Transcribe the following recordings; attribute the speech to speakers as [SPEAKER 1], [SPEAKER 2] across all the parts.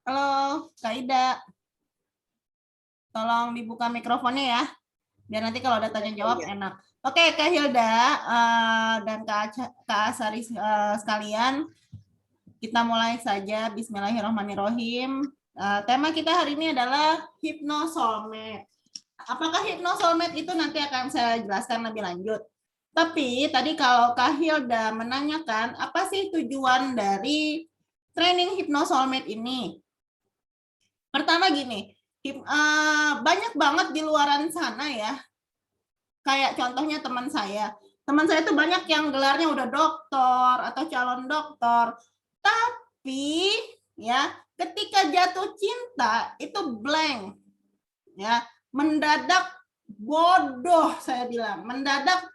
[SPEAKER 1] Halo, Kak Ida. Tolong dibuka mikrofonnya ya, biar nanti kalau ada tanya jawab enak. Oke, Kak Hilda dan Kak Asari sekalian, kita mulai saja. Bismillahirrahmanirrahim. Tema kita hari ini adalah hypnosoulmate. Apakah hypnosoulmate itu nanti akan saya jelaskan lebih lanjut. Tapi tadi kalau Kak Hilda menanyakan apa sih tujuan dari training hypnosoulmate ini? Pertama gini, banyak banget di luaran sana ya. Kayak contohnya teman saya. Teman saya tuh banyak yang gelarnya udah doktor atau calon doktor. Tapi ya, ketika jatuh cinta itu blank. Ya, mendadak bodoh saya bilang. Mendadak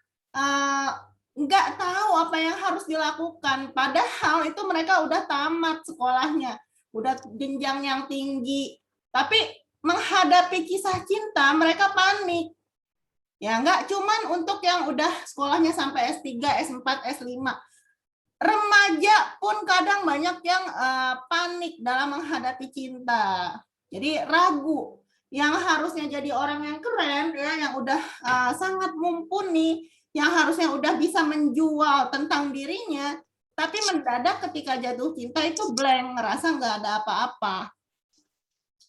[SPEAKER 1] nggak tahu apa yang harus dilakukan. Padahal itu mereka udah tamat sekolahnya, udah jenjang yang tinggi. Tapi menghadapi kisah cinta mereka panik. Ya, nggak cuman untuk yang udah sekolahnya sampai S3, S4, S5. Remaja pun kadang banyak yang panik dalam menghadapi cinta. Jadi ragu. Yang harusnya jadi orang yang keren, ya, yang udah sangat mumpuni, yang harusnya udah bisa menjual tentang dirinya, tapi mendadak ketika jatuh cinta itu blank, ngerasa nggak ada apa-apa.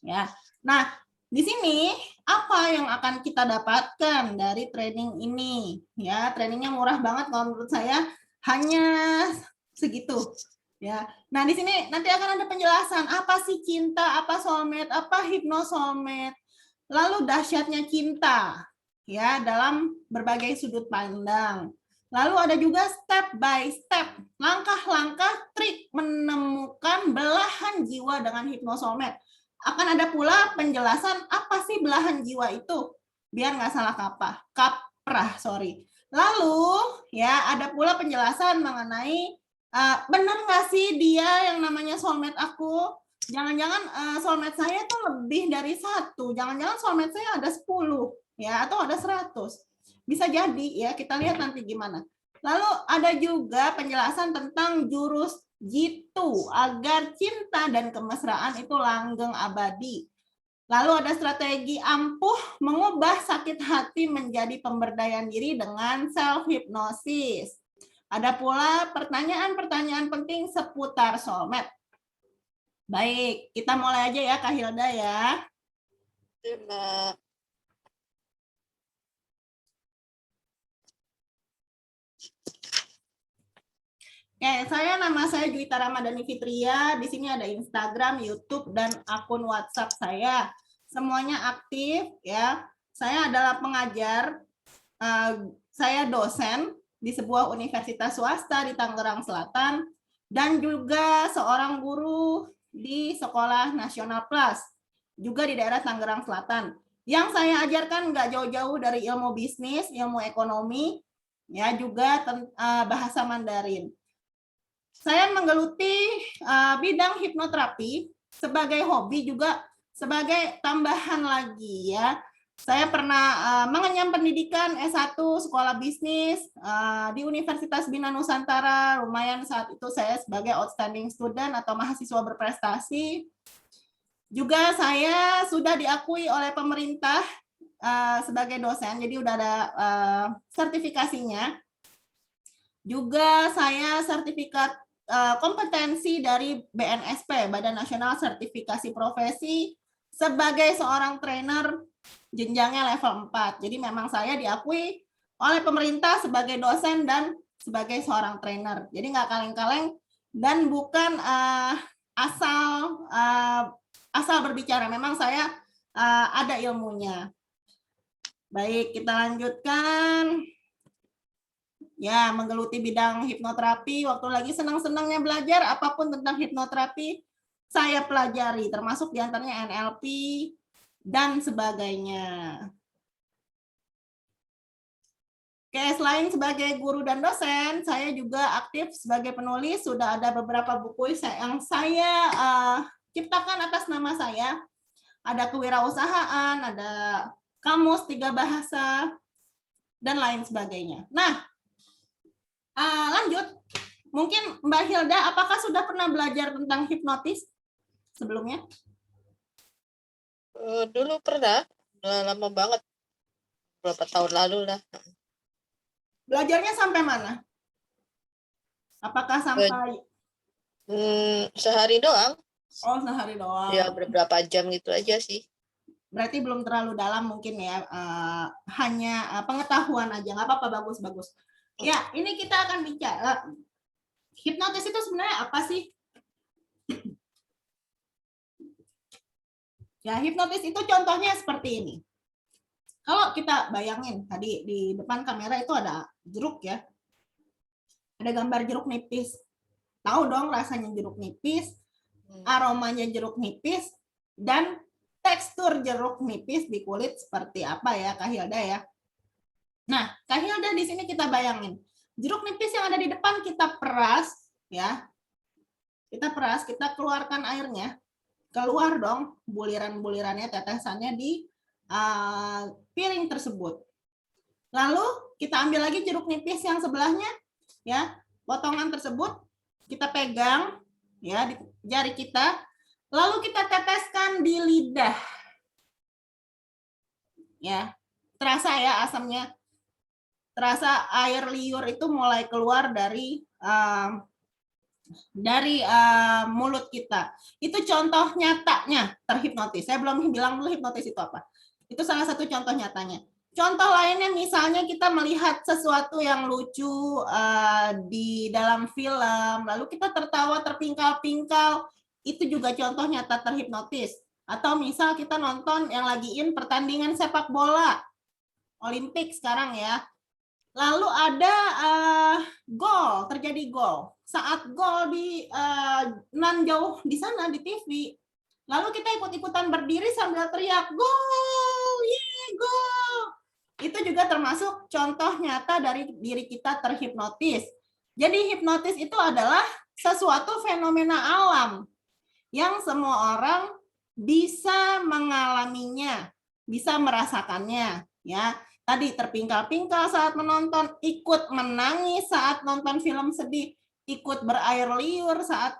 [SPEAKER 1] Ya, nah di sini apa yang akan kita dapatkan dari training ini? Ya, trainingnya murah banget kalau menurut saya, hanya segitu. Ya, nah di sini nanti akan ada penjelasan apa sih cinta, apa soulmate, apa hypnosoulmate, lalu dahsyatnya cinta, ya, dalam berbagai sudut pandang. Lalu ada juga step by step, langkah-langkah trik menemukan belahan jiwa dengan hypnosoulmate. Akan ada pula penjelasan apa sih belahan jiwa itu, biar nggak salah kaprah. Lalu ya ada pula penjelasan mengenai benar nggak sih dia yang namanya soulmate aku? Jangan-jangan soulmate saya tuh lebih dari satu. Jangan-jangan soulmate saya ada 10 ya, atau ada 100. Bisa jadi ya, kita lihat nanti gimana. Lalu ada juga penjelasan tentang jurus jitu agar cinta dan kemesraan itu langgeng abadi. Lalu ada strategi ampuh mengubah sakit hati menjadi pemberdayaan diri dengan self hypnosis. Ada pula pertanyaan-pertanyaan penting seputar soulmate. Baik, kita mulai aja ya Kak Hilda ya. Oke, nama saya Juwita Ramadhani Fitria. Di sini ada Instagram, YouTube, dan akun WhatsApp saya. Semuanya aktif ya. Saya adalah pengajar, saya dosen di sebuah universitas swasta di Tangerang Selatan, dan juga seorang guru di Sekolah Nasional Plus, juga di daerah Tangerang Selatan. Yang saya ajarkan nggak jauh-jauh dari ilmu bisnis, ilmu ekonomi, ya, juga bahasa Mandarin. Saya menggeluti bidang hipnoterapi sebagai hobi, juga sebagai tambahan lagi ya. Saya pernah mengenyam pendidikan S1 sekolah bisnis di Universitas Bina Nusantara. Lumayan saat itu saya sebagai outstanding student atau mahasiswa berprestasi. Juga saya sudah diakui oleh pemerintah sebagai dosen, jadi udah ada sertifikasinya. Juga saya sertifikat kompetensi dari BNSP, Badan Nasional Sertifikasi Profesi, sebagai seorang trainer jenjangnya level 4. Jadi memang saya diakui oleh pemerintah sebagai dosen dan sebagai seorang trainer. Jadi nggak kaleng-kaleng dan bukan asal berbicara. Memang saya ada ilmunya. Baik, kita lanjutkan. Ya, menggeluti bidang hipnoterapi. Waktu lagi senang-senangnya belajar apapun tentang hipnoterapi, saya pelajari, termasuk diantaranya NLP dan sebagainya. Oke, selain sebagai guru dan dosen, saya juga aktif sebagai penulis. Sudah ada beberapa buku yang saya ciptakan atas nama saya. Ada kewirausahaan, ada kamus 3 bahasa, dan lain sebagainya. Nah, lanjut, mungkin Mbak Hilda, apakah sudah pernah belajar tentang hipnotis? sebelumnya?
[SPEAKER 2] Dulu pernah, lama banget, berapa tahun lalu lah.
[SPEAKER 1] Belajarnya sampai mana? Apakah sampai
[SPEAKER 2] Sehari doang,
[SPEAKER 1] sehari doang?
[SPEAKER 2] ya beberapa jam gitu aja sih.
[SPEAKER 1] Berarti belum terlalu dalam mungkin ya, hanya pengetahuan aja, nggak apa-apa, bagus. Ya, ini kita akan bicara hipnotis itu sebenarnya apa sih? Ya, hipnotis itu contohnya seperti ini. Kalau kita bayangin tadi di depan kamera itu ada jeruk ya. Ada gambar jeruk nipis. Tahu dong rasanya jeruk nipis, aromanya jeruk nipis, dan tekstur jeruk nipis di kulit seperti apa ya, Kak Hilda ya. Nah, Kak Hilda di sini kita bayangin. Jeruk nipis yang ada di depan kita peras ya. Kita peras, kita keluarkan airnya. Keluar dong buliran-bulirannya, tetesannya di piring tersebut. Lalu kita ambil lagi jeruk nipis yang sebelahnya, ya, potongan tersebut kita pegang, ya, di jari kita, lalu kita teteskan di lidah, ya, terasa ya asamnya, terasa air liur itu mulai keluar dari mulut kita. Itu contoh nyatanya terhipnotis. Saya belum bilang dulu hipnotis itu apa. Itu salah satu contoh nyatanya. Contoh lainnya misalnya kita melihat sesuatu yang lucu di dalam film, lalu kita tertawa terpingkal-pingkal, itu juga contoh nyata terhipnotis. Atau misal kita nonton yang lagi pertandingan sepak bola, Olimpik sekarang ya, lalu ada gol, terjadi gol. Saat gol di nan jauh di sana di TV, lalu kita ikut-ikutan berdiri sambil teriak gol, yeay gol. Itu juga termasuk contoh nyata dari diri kita terhipnotis. Jadi hipnotis itu adalah sesuatu fenomena alam yang semua orang bisa mengalaminya, bisa merasakannya, ya. Tadi terpingkal-pingkal saat menonton, ikut menangis saat nonton film sedih, ikut berair liur saat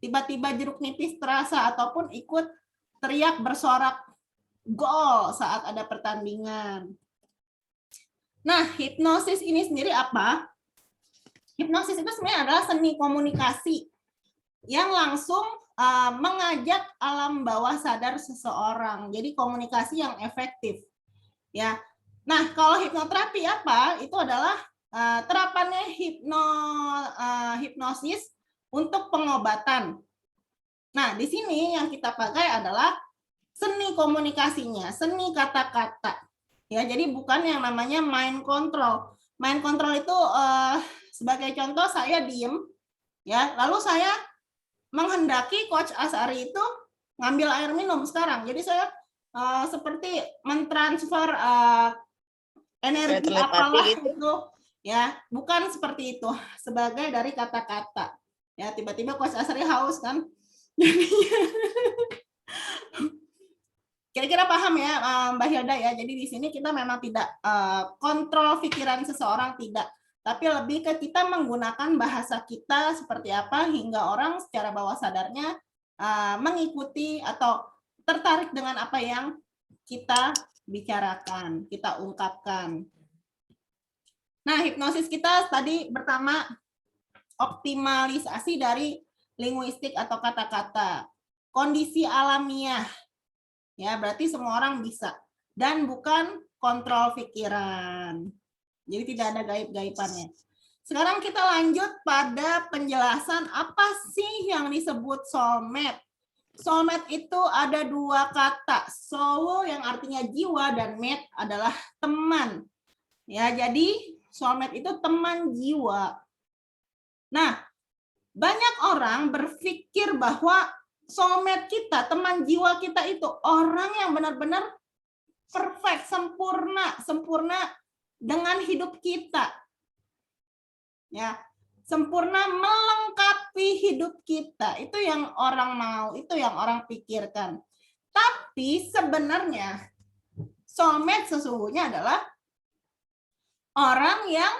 [SPEAKER 1] tiba-tiba jeruk nipis terasa, ataupun ikut teriak bersorak gol saat ada pertandingan. Nah, hipnosis ini sendiri apa? Hipnosis itu sebenarnya adalah seni komunikasi yang langsung mengajak alam bawah sadar seseorang. Jadi komunikasi yang efektif. Ya. Nah, kalau hipnoterapi apa? Itu adalah terapannya hipnosis untuk pengobatan. Nah, di sini yang kita pakai adalah seni komunikasinya, seni kata-kata. Ya, jadi bukan yang namanya mind control. Mind control itu sebagai contoh saya diem, ya, lalu saya menghendaki Coach Asari itu ngambil air minum sekarang. Jadi saya seperti mentransfer energi apalah gitu. Itu, ya, bukan seperti itu. Sebagai dari kata-kata. Ya, tiba-tiba Coach Asari haus kan. Kira-kira paham ya Mbak Hilda ya. Jadi di sini kita memang tidak kontrol pikiran seseorang, tidak. Tapi lebih ke kita menggunakan bahasa kita seperti apa hingga orang secara bawah sadarnya mengikuti atau tertarik dengan apa yang kita bicarakan, kita ungkapkan. Nah, hipnosis kita tadi pertama optimalisasi dari linguistik atau kata-kata. Kondisi alamiah. Ya, berarti semua orang bisa. Dan bukan kontrol pikiran. Jadi tidak ada gaib-gaibannya. Sekarang kita lanjut pada penjelasan apa sih yang disebut soulmate. Soulmate itu ada dua kata. Soul yang artinya jiwa dan mate adalah teman. Ya, jadi soulmate itu teman jiwa. Nah, banyak orang berpikir bahwa soulmate kita, teman jiwa kita itu orang yang benar-benar perfect, sempurna dengan hidup kita. Ya, sempurna melengkapi hidup kita. Itu yang orang mau, itu yang orang pikirkan. Tapi sebenarnya soulmate sesungguhnya adalah orang yang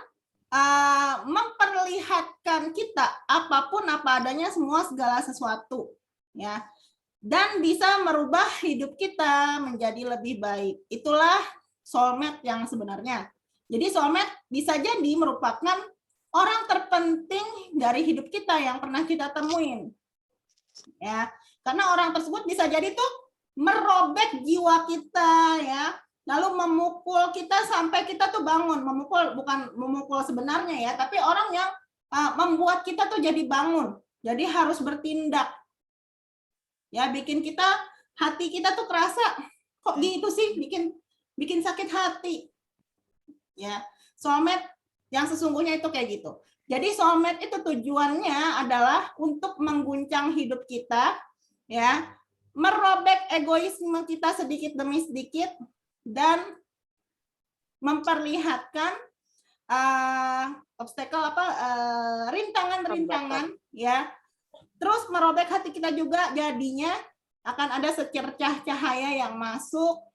[SPEAKER 1] memperlihatkan kita apapun apa adanya, semua segala sesuatu. ya, dan bisa merubah hidup kita menjadi lebih baik. Itulah soulmate yang sebenarnya. Jadi soulmate bisa jadi merupakan orang terpenting dari hidup kita yang pernah kita temuin. Ya, karena orang tersebut bisa jadi tuh merobek jiwa kita ya, lalu memukul kita sampai kita tuh bangun. Memukul bukan memukul sebenarnya ya, tapi orang yang membuat kita tuh jadi bangun. Jadi harus bertindak. Ya, bikin kita, hati kita tuh kerasa kok gitu sih, bikin sakit hati. Ya, soulmate yang sesungguhnya itu kayak gitu. Jadi soulmate itu tujuannya adalah untuk mengguncang hidup kita, ya, merobek egoisme kita sedikit demi sedikit dan memperlihatkan obstacle rintangan-rintangan, ya. Terus merobek hati kita juga, jadinya akan ada secercah cahaya yang masuk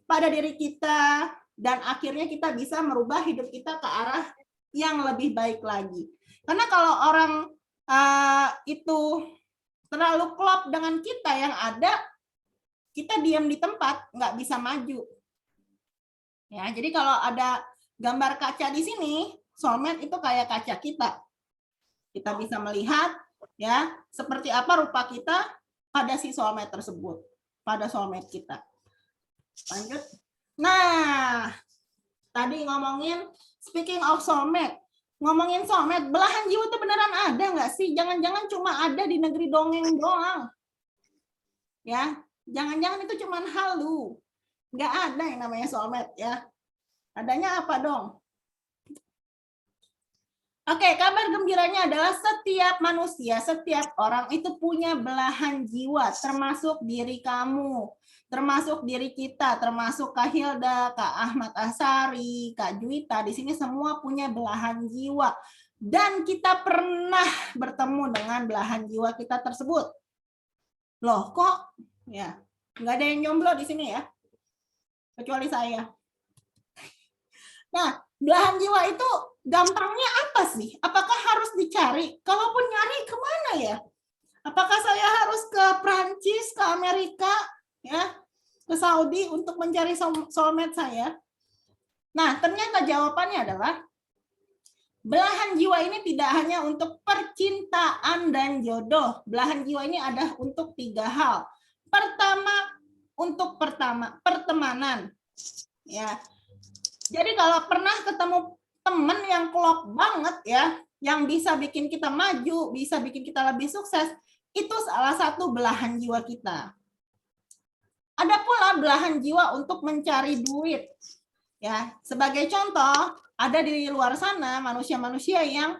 [SPEAKER 1] pada diri kita dan akhirnya kita bisa merubah hidup kita ke arah yang lebih baik lagi. Karena kalau orang itu terlalu klop dengan kita yang ada, kita diam di tempat, nggak bisa maju. Ya, jadi kalau ada gambar kaca di sini, soulmate itu kayak kaca kita. Kita bisa melihat ya seperti apa rupa kita pada si soulmate tersebut, pada soulmate kita. Lanjut. Nah, tadi ngomongin speaking of soulmate, ngomongin soulmate, belahan jiwa itu beneran ada nggak sih? Jangan-jangan cuma ada di negeri dongeng doang. Ya, jangan-jangan itu cuma halu. Nggak ada yang namanya soulmate ya. Adanya apa dong? Oke, kabar gembiranya adalah setiap manusia, setiap orang itu punya belahan jiwa, termasuk diri kamu, termasuk diri kita, termasuk Kak Hilda, Kak Ahmad Asari, Kak Juwita, di sini semua punya belahan jiwa. Dan kita pernah bertemu dengan belahan jiwa kita tersebut. Loh, kok ya nggak ada yang jomblo di sini ya? Kecuali saya. Nah, belahan jiwa itu gampangnya apa sih? Apakah harus dicari? Kalaupun nyari kemana ya? Apakah saya harus ke Prancis, ke Amerika, ya, ke Saudi untuk mencari soulmate saya? Nah, ternyata jawabannya adalah belahan jiwa ini tidak hanya untuk percintaan dan jodoh. Belahan jiwa ini ada untuk 3 hal. Pertama, untuk pertemanan. Ya. Jadi kalau pernah ketemu teman yang klop banget ya, yang bisa bikin kita maju, bisa bikin kita lebih sukses, itu salah satu belahan jiwa kita. Ada pula belahan jiwa untuk mencari duit. Ya, sebagai contoh, ada di luar sana manusia-manusia yang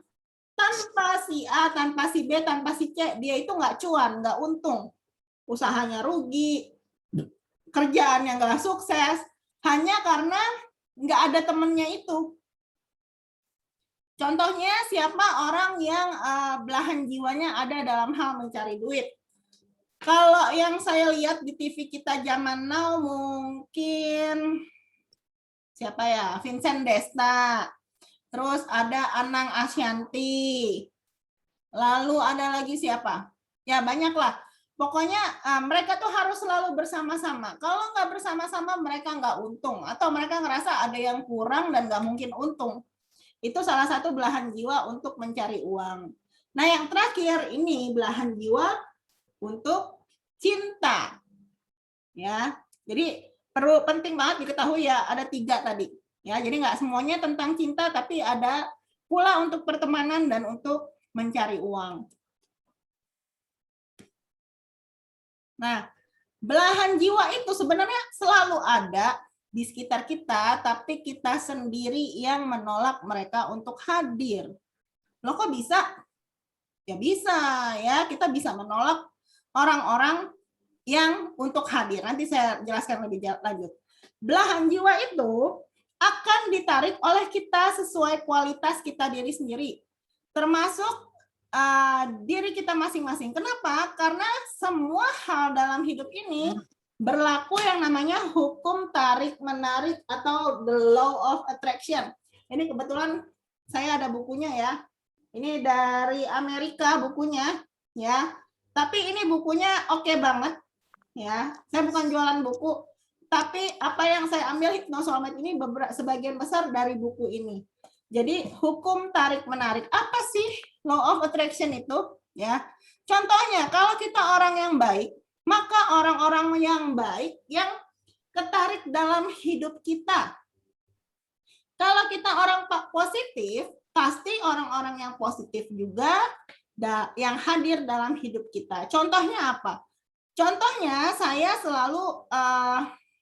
[SPEAKER 1] tanpa si A, tanpa si B, tanpa si C, dia itu nggak cuan, nggak untung. Usahanya rugi, kerjaannya nggak sukses, hanya karena nggak ada temennya itu. Contohnya siapa orang yang belahan jiwanya ada dalam hal mencari duit. Kalau yang saya lihat di TV kita zaman now mungkin siapa ya? Vincent Desta. Terus ada Anang Asyanti. Lalu ada lagi siapa? Ya banyak lah. Pokoknya mereka tuh harus selalu bersama-sama. Kalau nggak bersama-sama mereka nggak untung. Atau mereka ngerasa ada yang kurang dan nggak mungkin untung. Itu salah satu belahan jiwa untuk mencari uang. Nah yang terakhir ini belahan jiwa untuk cinta. Ya, jadi penting banget diketahui ya ada 3 tadi. Ya, jadi nggak semuanya tentang cinta, tapi ada pula untuk pertemanan dan untuk mencari uang. Nah, belahan jiwa itu sebenarnya selalu ada di sekitar kita, tapi kita sendiri yang menolak mereka untuk hadir. Loh kok bisa? Ya bisa ya, kita bisa menolak orang-orang yang untuk hadir. Nanti saya jelaskan lebih lanjut. Belahan jiwa itu akan ditarik oleh kita sesuai kualitas kita diri sendiri. Termasuk diri kita masing-masing. Kenapa? Karena semua hal dalam hidup ini berlaku yang namanya hukum tarik-menarik atau the law of attraction. Ini kebetulan saya ada bukunya ya. Ini dari Amerika bukunya ya. Tapi ini bukunya oke banget ya. Saya bukan jualan buku, tapi apa yang saya ambil Hypnosoulmate ini sebagian besar dari buku ini. Jadi hukum tarik menarik, apa sih law of attraction itu? Ya, contohnya kalau kita orang yang baik, maka orang-orang yang baik yang ketarik dalam hidup kita. Kalau kita orang positif, pasti orang-orang yang positif juga yang hadir dalam hidup kita. Contohnya apa? Contohnya saya selalu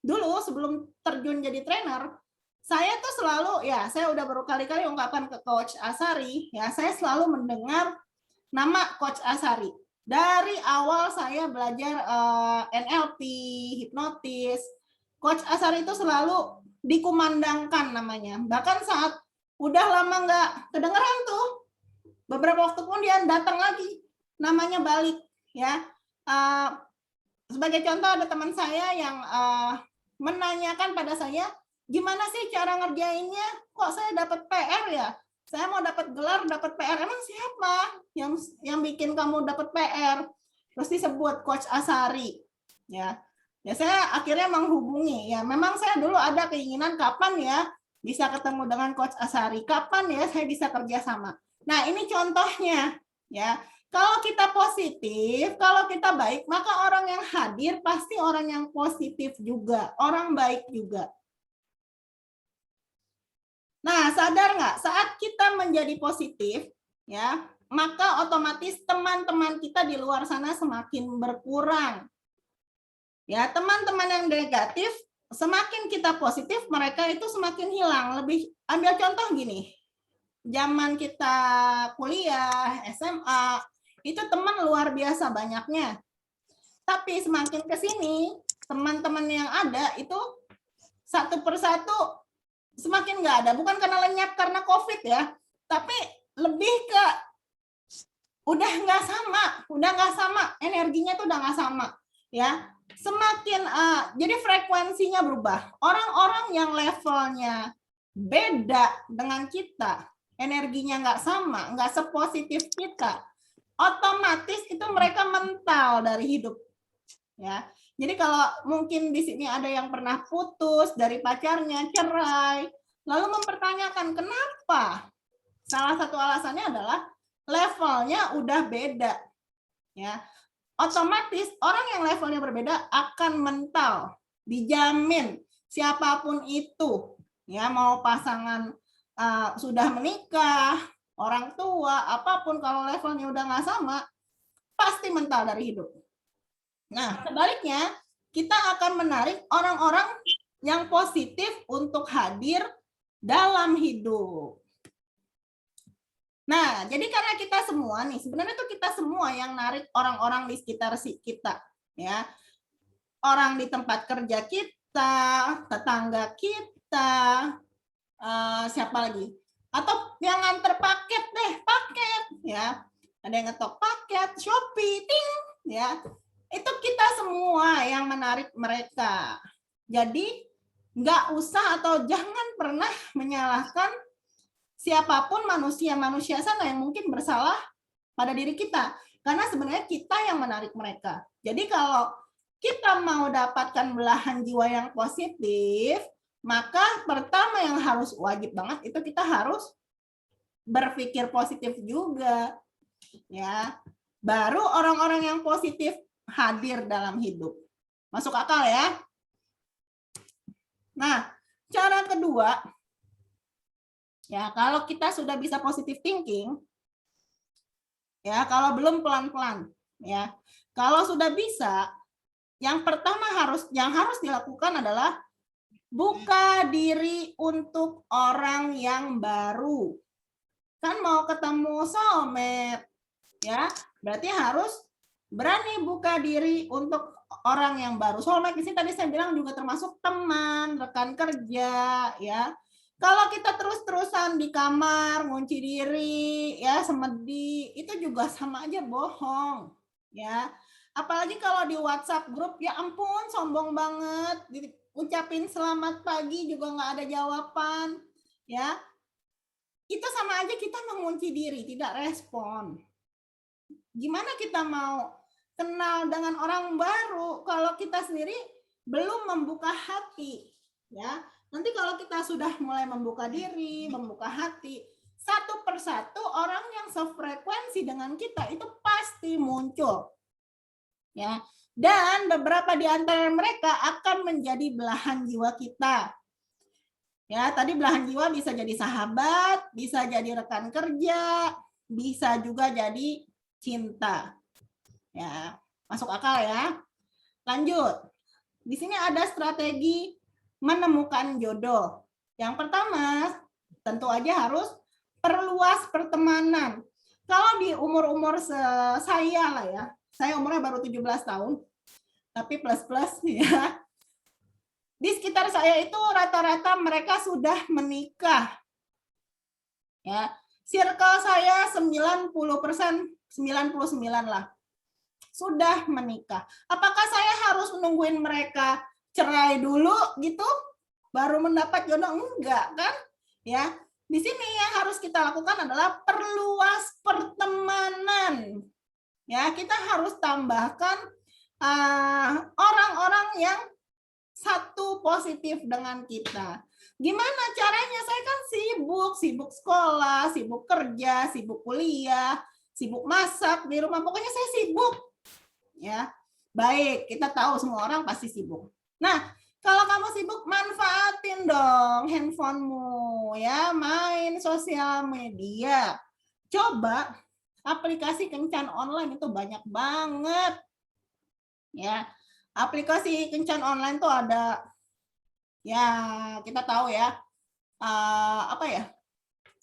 [SPEAKER 1] dulu sebelum terjun jadi trainer, saya tuh selalu ya saya udah berkali-kali ungkapkan ke Coach Asari ya, saya selalu mendengar nama Coach Asari. Dari awal saya belajar NLP, hipnotis, Coach Asari itu selalu dikumandangkan namanya. Bahkan saat udah lama nggak kedengeran tuh, beberapa waktu kemudian datang lagi, namanya balik ya. Sebagai contoh ada teman saya yang menanyakan pada saya, gimana sih cara ngerjainnya? Kok saya dapat PR ya? Saya mau dapat gelar, dapat PR. Emang siapa yang bikin kamu dapat PR? Terus disebut Coach Asari. Ya saya akhirnya menghubungi. Ya, memang saya dulu ada keinginan kapan ya bisa ketemu dengan Coach Asari. Kapan ya saya bisa kerja sama. Nah, ini contohnya ya. Kalau kita positif, kalau kita baik, maka orang yang hadir pasti orang yang positif juga, orang baik juga. Nah, sadar nggak? Saat kita menjadi positif, ya, maka otomatis teman-teman kita di luar sana semakin berkurang. Ya, teman-teman yang negatif, semakin kita positif, mereka itu semakin hilang. Lebih ambil contoh gini, zaman kita kuliah, SMA, itu teman luar biasa banyaknya. Tapi semakin ke sini, teman-teman yang ada itu satu persatu semakin nggak ada. Bukan karena lenyap karena COVID ya, tapi lebih ke udah nggak sama, energinya tuh udah nggak sama, ya. Semakin jadi frekuensinya berubah. Orang-orang yang levelnya beda dengan kita, energinya nggak sama, nggak sepositif kita, otomatis itu mereka mental dari hidup, ya. Jadi kalau mungkin di sini ada yang pernah putus dari pacarnya, cerai, lalu mempertanyakan kenapa? Salah satu alasannya adalah levelnya udah beda, ya. Otomatis orang yang levelnya berbeda akan mental, dijamin siapapun itu, ya, mau pasangan sudah menikah, orang tua, apapun, kalau levelnya udah nggak sama, pasti mental dari hidup. Nah, sebaliknya, kita akan menarik orang-orang yang positif untuk hadir dalam hidup. Nah, jadi karena kita semua nih, sebenarnya tuh kita semua yang narik orang-orang di sekitar kita, ya. Orang di tempat kerja kita, tetangga kita, siapa lagi? Atau yang nganter paket deh, paket, ya. Ada yang ngetok paket, Shopee, ting, ya. Itu kita semua yang menarik mereka. Jadi nggak usah atau jangan pernah menyalahkan siapapun manusia sana yang mungkin bersalah pada diri kita. Karena sebenarnya kita yang menarik mereka. Jadi kalau kita mau dapatkan belahan jiwa yang positif, maka pertama yang harus wajib banget itu kita harus berpikir positif juga, ya. Baru orang-orang yang positif hadir dalam hidup. Masuk akal ya? Nah, cara kedua, ya, kalau kita sudah bisa positive thinking, ya, kalau belum pelan-pelan, ya. Kalau sudah bisa, yang pertama yang harus dilakukan adalah buka diri untuk orang yang baru. Kan mau ketemu soulmate, ya, berarti harus berani buka diri untuk orang yang baru. Soulmate di sini tadi saya bilang juga termasuk teman, rekan kerja, ya. Kalau kita terus-terusan di kamar, ngunci diri, ya, semedi, itu juga sama aja bohong, ya. Apalagi kalau di WhatsApp grup, ya ampun, sombong banget, ucapin selamat pagi juga nggak ada jawaban, ya. Itu sama aja kita mengunci diri, tidak respon. Gimana kita mau kenal dengan orang baru kalau kita sendiri belum membuka hati, ya. Nanti kalau kita sudah mulai membuka diri, membuka hati, satu persatu orang yang sefrekuensi dengan kita itu pasti muncul, ya. Dan beberapa di antara mereka akan menjadi belahan jiwa kita. Ya, tadi belahan jiwa bisa jadi sahabat, bisa jadi rekan kerja, bisa juga jadi cinta. Ya, masuk akal ya. Lanjut. Di sini ada strategi menemukan jodoh. Yang pertama, tentu aja harus perluas pertemanan. Kalau di umur-umur saya lah ya, saya umurnya baru 17 tahun, tapi plus-plus ya. Di sekitar saya itu rata-rata mereka sudah menikah. Ya, circle saya 90%, 99 lah. Sudah menikah. Apakah saya harus menungguin mereka cerai dulu gitu baru mendapat jodoh? Enggak kan? Ya. Di sini yang harus kita lakukan adalah perluas pertemanan. Ya, kita harus tambahkan orang-orang yang satu positif dengan kita. Gimana caranya? Saya kan sibuk sekolah, sibuk kerja, sibuk kuliah, sibuk masak di rumah. Pokoknya saya sibuk. Ya, baik, kita tahu semua orang pasti sibuk. Nah, kalau kamu sibuk, manfaatin dong handphonemu, ya, main sosial media. Coba aplikasi kencan online itu banyak banget, ya. Aplikasi kencan online tuh ada, ya, kita tahu ya, apa ya?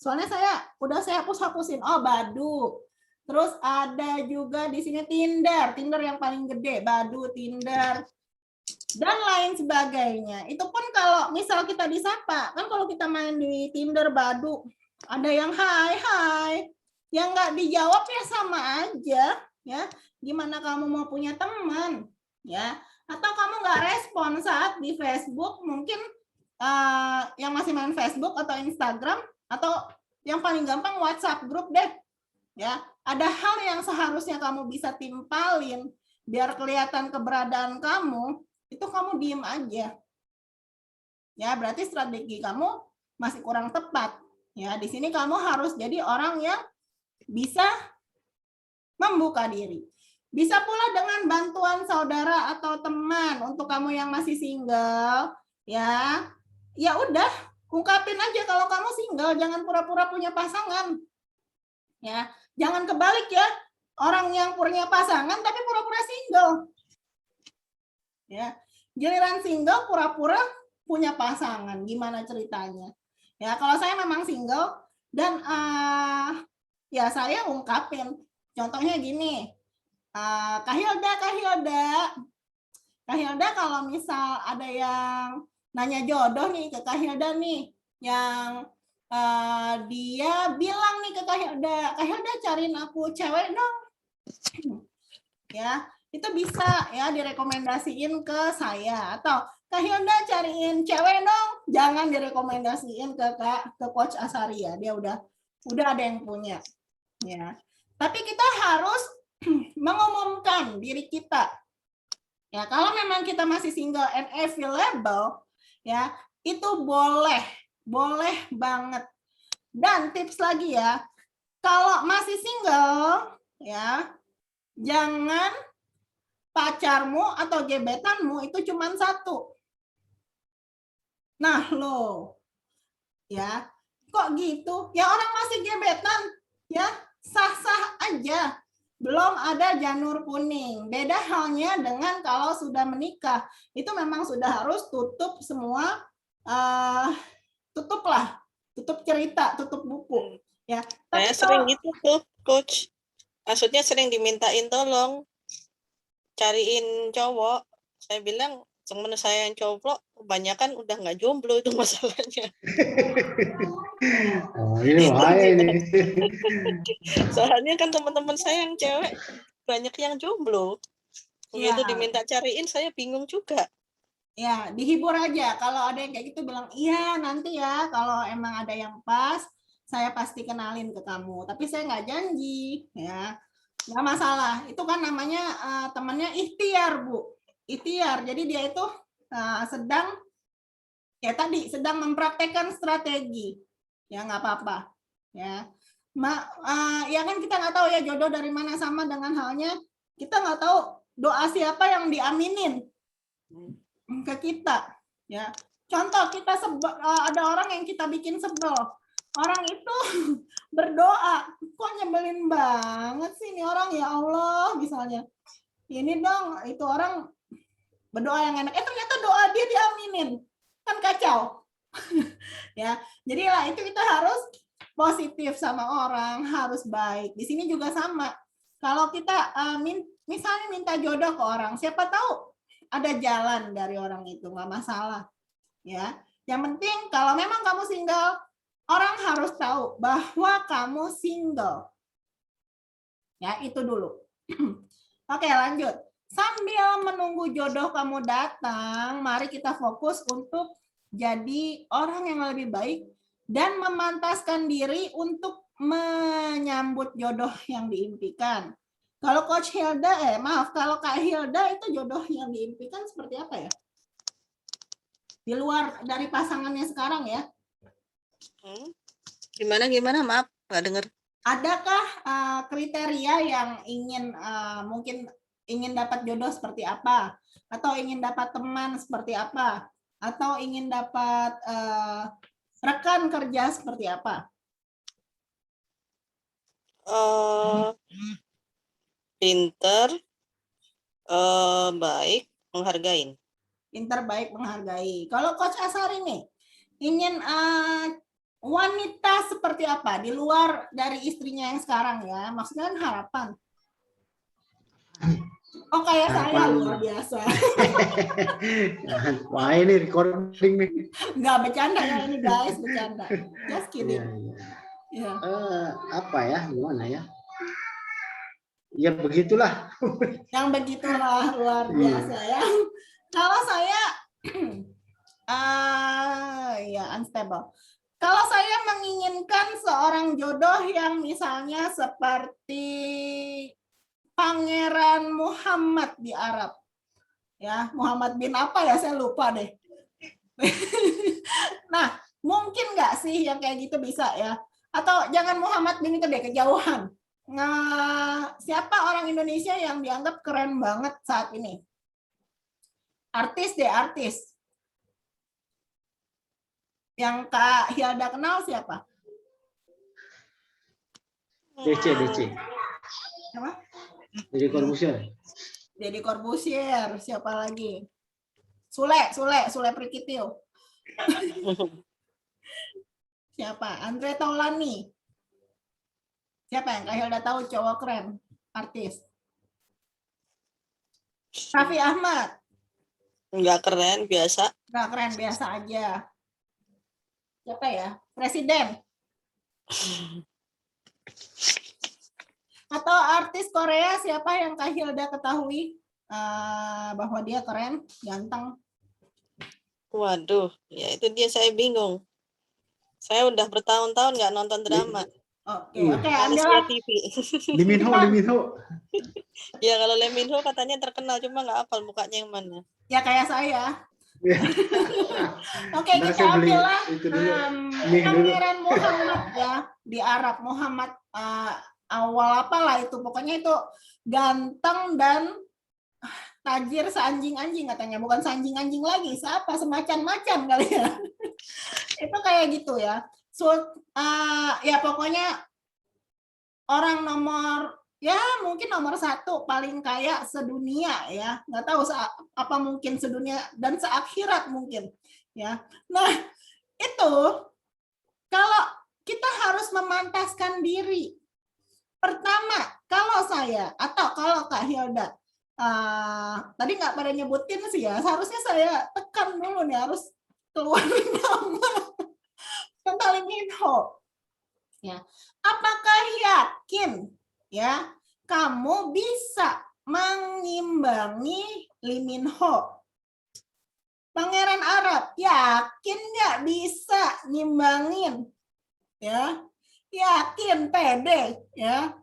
[SPEAKER 1] Soalnya saya hapus-hapusin. Oh, Badoo. Terus ada juga di sini Tinder yang paling gede, Badoo, Tinder, dan lain sebagainya. Itu pun kalau misal kita disapa, kan kalau kita main di Tinder, Badoo, ada yang hai, yang nggak dijawab ya sama aja, ya. Gimana kamu mau punya teman, ya? Atau kamu nggak respon saat di Facebook, mungkin yang masih main Facebook atau Instagram, atau yang paling gampang WhatsApp grup deh. Ya, ada hal yang seharusnya kamu bisa timpalin biar kelihatan keberadaan kamu, itu kamu diem aja. Ya, berarti strategi kamu masih kurang tepat. Ya, di sini kamu harus jadi orang yang bisa membuka diri. Bisa pula dengan bantuan saudara atau teman. Untuk kamu yang masih single, ya udah, ungkapin aja kalau kamu single, jangan pura-pura punya pasangan. Ya, jangan kebalik ya, orang yang punya pasangan tapi pura-pura single. Ya, giliran single pura-pura punya pasangan, gimana ceritanya? Ya, kalau saya memang single dan ya saya ungkapin. Contohnya gini, Kak Hilda, kalau misal ada yang nanya jodoh nih ke Kak Hilda nih, yang dia bilang nih ke Kak Hilda cariin aku cewek dong. Ya, itu bisa ya direkomendasiin ke saya. Atau Kak Hilda cariin cewek dong, jangan direkomendasiin ke Coach Asari ya, dia udah ada yang punya. Ya, tapi kita harus mengumumkan diri kita. Ya, kalau memang kita masih single and available, ya itu boleh banget. Dan tips lagi ya, kalau masih single, ya jangan pacarmu atau gebetanmu itu cuma satu. Nah lo, ya kok gitu? Ya orang masih gebetan, ya sah-sah aja. Belum ada janur kuning. Beda halnya dengan kalau sudah menikah. Itu memang sudah harus tutup semua, tutup cerita, tutup buku. Ya.
[SPEAKER 2] Saya sering gitu tuh, Coach. Maksudnya sering dimintain tolong cariin cowok. Saya bilang temen saya yang cowok kebanyakan udah nggak jomblo, itu masalahnya.
[SPEAKER 3] Oh, ini bahaya ini.
[SPEAKER 2] Soalnya kan teman-teman saya yang cewek banyak yang jomblo. Begitu
[SPEAKER 1] Ya.
[SPEAKER 2] diminta cariin saya bingung juga.
[SPEAKER 1] Ya, dihibur aja. Kalau ada yang kayak gitu bilang, iya nanti ya kalau emang ada yang pas, saya pasti kenalin ke kamu. Tapi saya nggak janji, ya. nggak masalah. Itu kan namanya temannya ikhtiar, Bu. Ikhtiar. Jadi dia itu sedang ya tadi sedang mempraktekkan strategi. Ya nggak apa-apa. Ya. Ya kan kita nggak tahu ya jodoh dari mana, sama dengan halnya kita nggak tahu doa siapa yang diaminin ke kita. Ya. Contoh kita ada orang yang kita bikin sebel. Orang itu berdoa, kok nyebelin banget sih ini orang, ya Allah, misalnya. Ini dong, itu orang berdoa yang enak. Ternyata doa dia diaminin. Kan kacau. Ya, jadi lah itu kita harus positif sama orang, harus baik. Di sini juga sama. Kalau kita misalnya minta jodoh ke orang, siapa tahu ada jalan dari orang itu, nggak masalah. Ya, yang penting kalau memang kamu single, orang harus tahu bahwa kamu single. Ya, itu dulu. Oke, lanjut. Sambil menunggu jodoh kamu datang, mari kita fokus untuk jadi orang yang lebih baik dan memantaskan diri untuk menyambut jodoh yang diimpikan. Kalau Coach Hilda, kalau Kak Hilda itu jodoh yang diimpikan seperti apa ya? Di luar dari pasangannya sekarang ya?
[SPEAKER 2] Gimana? Maaf, nggak dengar.
[SPEAKER 1] Adakah kriteria yang mungkin ingin dapat jodoh seperti apa? Atau ingin dapat teman seperti apa? Atau ingin dapat rekan kerja seperti apa?
[SPEAKER 2] Pinter, baik, menghargain.
[SPEAKER 1] Pinter, baik, menghargai. Kalau Coach Asari nih, ingin wanita seperti apa di luar dari istrinya yang sekarang ya? Maksudnya kan harapan. Oh, kayak saya luar biasa.
[SPEAKER 3] Wah, ini recording nih.
[SPEAKER 1] Nggak bercanda ya ini guys, bercanda. Just kidding.
[SPEAKER 3] Ya. Apa ya? Gimana ya? Ya begitulah.
[SPEAKER 1] Yang begitulah luar biasa ya. Kalau saya ya unstable. Kalau saya menginginkan seorang jodoh yang misalnya seperti Pangeran Muhammad di Arab. Ya, Muhammad bin apa ya, saya lupa deh. Nah, mungkin nggak sih yang kayak gitu bisa ya? Atau jangan Muhammad bin itu deh, kejauhan. Nah, siapa orang Indonesia yang dianggap keren banget saat ini? Artis deh, artis. Yang Kak Hilda kenal siapa?
[SPEAKER 3] DC.
[SPEAKER 1] Siapa?
[SPEAKER 3] Deddy Corbuzier.
[SPEAKER 1] Deddy Corbuzier, siapa lagi? Sule Prikitil. Siapa? Andre Taulani. Siapa yang Kak Hilda tahu cowok keren, artis? Raffi Ahmad.
[SPEAKER 2] Nggak keren, biasa.
[SPEAKER 1] Nggak keren, biasa aja. Siapa ya? Presiden. Atau artis Korea, siapa yang Kak Hilda ketahui bahwa dia keren, ganteng?
[SPEAKER 2] Waduh, ya itu dia, saya bingung. Saya udah bertahun-tahun nggak nonton drama.
[SPEAKER 1] Oke,
[SPEAKER 2] Males
[SPEAKER 1] ambillah
[SPEAKER 2] lihat TV.
[SPEAKER 3] Lee Min Ho.
[SPEAKER 2] Ya kalau Lee Min Ho katanya terkenal, cuma nggak hafal mukanya yang mana.
[SPEAKER 1] ya kayak saya. Oke,
[SPEAKER 3] Ntar
[SPEAKER 1] kita
[SPEAKER 3] saya beli
[SPEAKER 1] ambillah
[SPEAKER 3] itu dulu.
[SPEAKER 1] Pangeran Muhammad ya di Arab. Muhammad awal apalah itu, pokoknya itu ganteng dan tajir seanjing-anjing katanya, bukan seanjing-anjing lagi, siapa semacan-macan kali ya. Itu kayak gitu ya. So ya pokoknya orang mungkin nomor 1 paling kaya sedunia ya, nggak tahu apa mungkin sedunia dan seakhirat mungkin ya. Nah itu kalau kita harus memantaskan diri. Pertama, kalau saya atau kalau Kak Hilda tadi nggak pada nyebutin sih ya, seharusnya saya tekan dulu nih, harus keluarin nama tentang Lee Min Ho. Ya, apakah yakin ya kamu bisa mengimbangi Lee Min Ho? Pangeran Arab, yakin nggak bisa ngimbangin? Ya, yakin, pede, ya.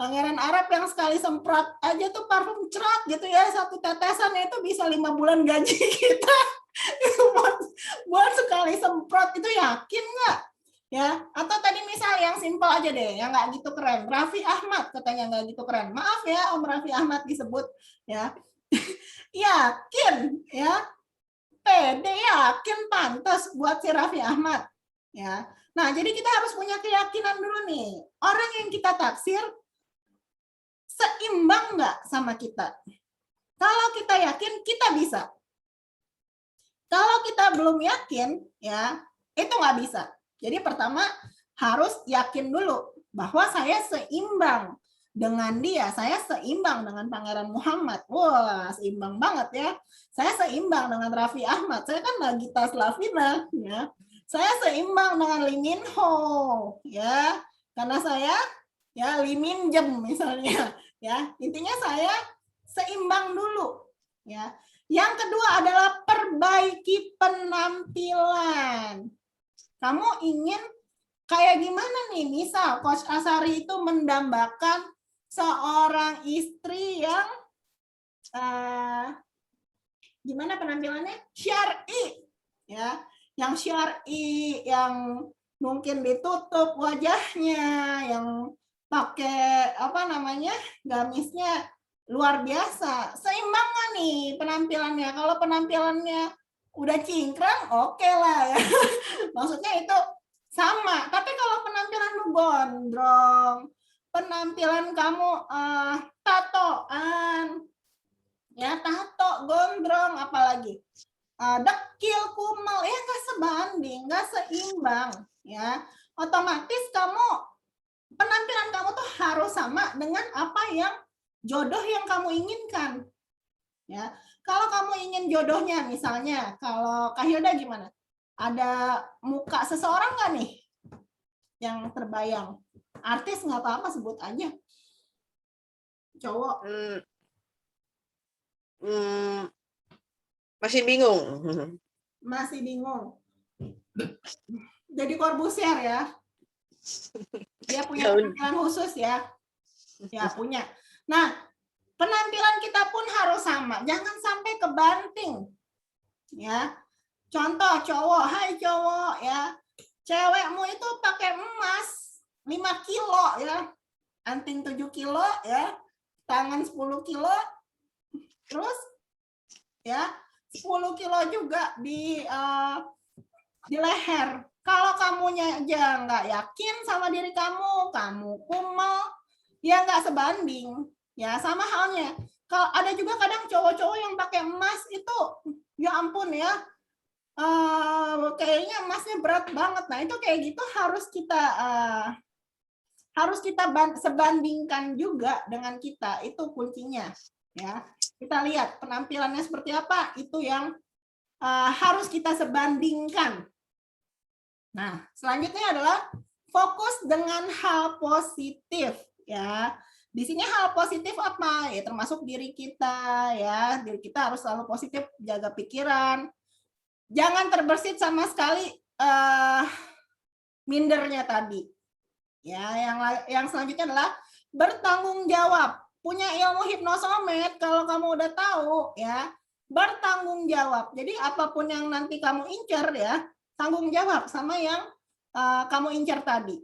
[SPEAKER 1] Pangeran Arab yang sekali semprot aja tuh parfum cerat gitu ya, satu tetesan itu bisa 5 bulan gaji kita. buat sekali semprot itu, yakin nggak? Ya, atau tadi misal yang simpel aja deh, yang nggak gitu keren. Raffi Ahmad katanya nggak gitu keren. Maaf ya, Om Raffi Ahmad disebut ya. Yakin ya, pede, yakin pantas buat si Raffi Ahmad ya. Nah, jadi kita harus punya keyakinan dulu nih. Orang yang kita taksir seimbang nggak sama kita? Kalau kita yakin, kita bisa. Kalau kita belum yakin, ya itu nggak bisa. Jadi pertama harus yakin dulu bahwa saya seimbang dengan dia, saya seimbang dengan Pangeran Muhammad. Wah, seimbang banget ya. Saya seimbang dengan Raffi Ahmad. Saya kan Nagita Slavina, ya. Saya seimbang dengan Lee Min Ho, ya. Karena saya ya Lee Min Jem misalnya, ya. Intinya saya seimbang dulu, ya. Yang kedua adalah perbaiki penampilan. Kamu ingin kayak gimana nih? Misal Coach Asari itu mendambakan seorang istri yang gimana penampilannya? Syar'i, ya. Yang syar'i, yang mungkin ditutup wajahnya, yang pakai apa namanya? Gamisnya luar biasa. Seimbang nggak nih penampilannya? Kalau penampilannya udah cingkrang, oke lah ya. Maksudnya itu sama. Tapi kalau penampilanmu gondrong, penampilan kamu tatoan, ya tato, gondrong, apalagi dekil, kumal, ya nggak sebanding, nggak seimbang, ya. Otomatis kamu penampilan kamu tuh harus sama dengan apa yang jodoh yang kamu inginkan, ya. Kalau kamu ingin jodohnya, misalnya, kalau Kak Hilda gimana? Ada muka seseorang nggak nih yang terbayang? Artis nggak apa-apa, sebut aja. Cowok.
[SPEAKER 2] Masih bingung.
[SPEAKER 1] Masih bingung. Jadi Corbusier ya. Dia punya penampilan khusus ya. Ya punya. Nah, penampilan kita pun harus sama. Jangan sampai kebanting. Ya. Contoh cowok, hai cowok ya. Cewekmu itu pakai emas 5 kilo ya. Anting 7 kilo ya. Tangan 10 kilo. Terus ya 10 kilo juga di leher. Kalau kamunya aja nggak yakin sama diri kamu, kamu kumal, ya nggak sebanding. Ya sama halnya. Kalau ada juga kadang cowok-cowok yang pakai emas itu, ya ampun ya, kayaknya emasnya berat banget. Nah itu kayak gitu harus kita sebandingkan juga dengan kita. Itu kuncinya. Ya, kita lihat penampilannya seperti apa. Itu yang harus kita sebandingkan. Nah, selanjutnya adalah fokus dengan hal positif, ya. Di sini hal positif apa? Ya termasuk diri kita, ya. Diri kita harus selalu positif, jaga pikiran. Jangan terbersit sama sekali mindernya tadi. Ya, yang selanjutnya adalah bertanggung jawab. Punya ilmu hipnosomet, kalau kamu udah tahu, ya, bertanggung jawab. Jadi apapun yang nanti kamu incer, ya, tanggung jawab sama yang kamu incer tadi.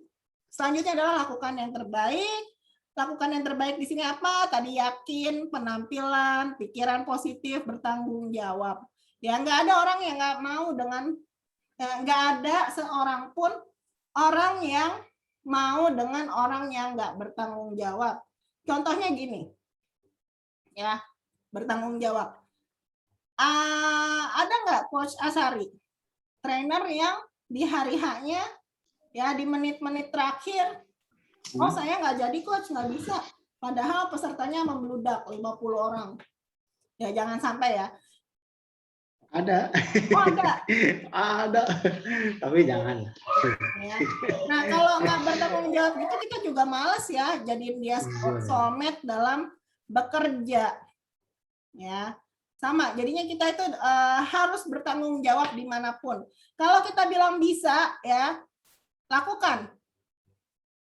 [SPEAKER 1] Selanjutnya adalah lakukan yang terbaik. Lakukan yang terbaik di sini apa? Tadi yakin, penampilan, pikiran positif, bertanggung jawab. Ya nggak ada orang yang nggak mau dengan, nggak ada seorang pun orang yang mau dengan orang yang nggak bertanggung jawab. Contohnya gini, ya, bertanggung jawab. Ada nggak Coach Asari? Trainer yang di hari H-nya, ya di menit-menit terakhir, oh saya nggak jadi coach, nggak bisa. Padahal pesertanya membludak 50 orang. Ya jangan sampai ya.
[SPEAKER 3] Ada.
[SPEAKER 1] Oh ada.
[SPEAKER 3] Ada. Tapi jangan.
[SPEAKER 1] Ya. Nah kalau nggak bertanggung jawab itu kita juga males ya, jadiin dia soulmate dalam bekerja. Ya. Sama, jadinya kita itu harus bertanggung jawab dimanapun. Kalau kita bilang bisa, ya lakukan.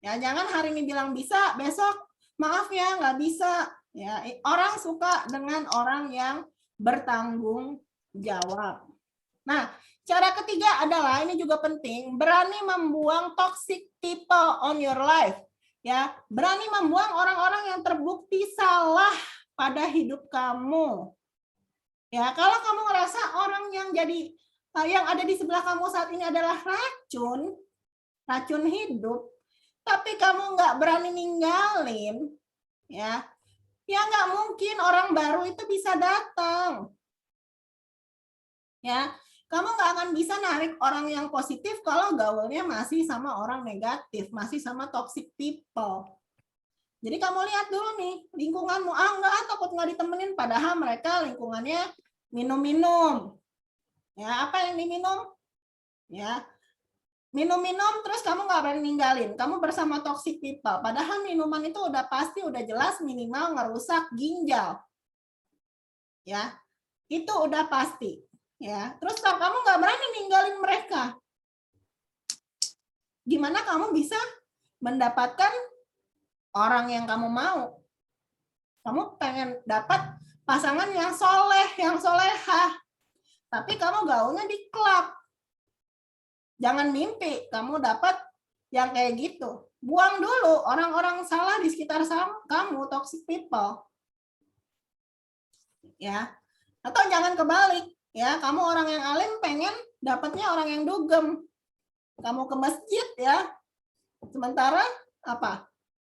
[SPEAKER 1] Ya jangan hari ini bilang bisa, besok maaf ya, nggak bisa. Ya, orang suka dengan orang yang bertanggung jawab. Nah, cara ketiga adalah, ini juga penting, berani membuang toxic people on your life. Ya, berani membuang orang-orang yang terbukti salah pada hidup kamu. Ya, kalau kamu ngerasa orang yang ada di sebelah kamu saat ini adalah racun hidup, tapi kamu nggak berani ninggalin, ya nggak mungkin orang baru itu bisa datang. Ya, kamu nggak akan bisa narik orang yang positif kalau gaulnya masih sama orang negatif, masih sama toxic people. Jadi kamu lihat dulu nih, lingkunganmu, takut nggak ditemenin, padahal mereka lingkungannya minum-minum. Ya, apa yang diminum? Ya, minum-minum terus kamu nggak berani ninggalin. Kamu bersama toxic people. Padahal minuman itu udah pasti, udah jelas minimal ngerusak ginjal. Ya, itu udah pasti. Ya, terus kalau kamu nggak berani ninggalin mereka, gimana kamu bisa mendapatkan orang yang kamu mau? Kamu pengen dapat pasangan yang soleh, yang solehah, tapi kamu gaulnya di klub. Jangan mimpi kamu dapat yang kayak gitu. Buang dulu orang-orang salah di sekitar kamu, toxic people. Ya. Atau jangan kebalik, ya. Kamu orang yang alim pengen dapatnya orang yang dugem. Kamu ke masjid, ya. Sementara apa?